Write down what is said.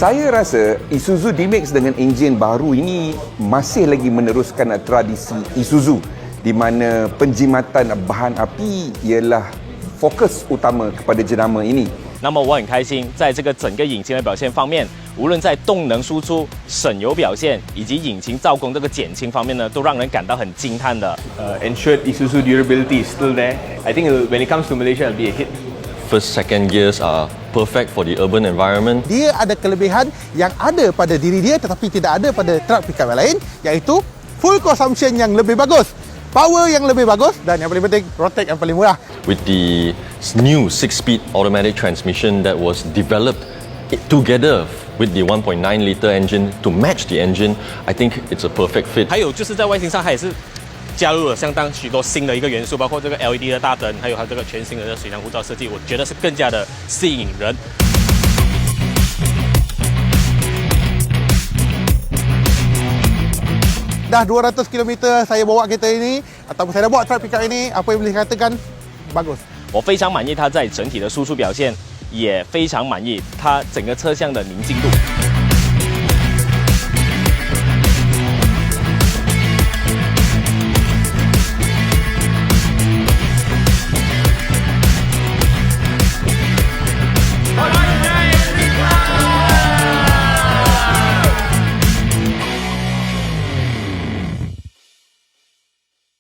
Saya rasa IsuzuDMax dengan enjin baru ini masih lagi meneruskan tradisi Isuzu di mana penjimatan bahan api ialah fokus utama kepada jenama ini. 那么我很开心，在这个整个引擎的表现方面，无论在动能输出、省油表现以及引擎造工这个减轻方面呢，都让人感到很惊叹的。Ensured Isuzu durability is still there. I think when it comes to Malaysia, it'll be a hit. First, second gears are perfect for the urban environment. Dia ada kelebihan yang ada pada diri dia tetapi tidak ada pada truck pickup yang lain, iaitu fuel consumption yang lebih bagus, power yang lebih bagus dan yang paling penting road tax yang paling murah. With the new 6-speed automatic transmission that was developed together with the 1.9 liter engine to match the engine, I think it's a perfect fit. 还有就是在外形上，它也是加入了相当许多新的一个元素，包括这个 LED 的大灯，还有它这个全新的水箱护罩设计，我觉得是更加的吸引人。Dah 200 km saya bawa kereta ini ataupun saya dah bawa truck pickup ini, apa yang boleh katakan bagus. 我非常满意它在整体的输出表现，也非常满意它整个车厢的宁静度。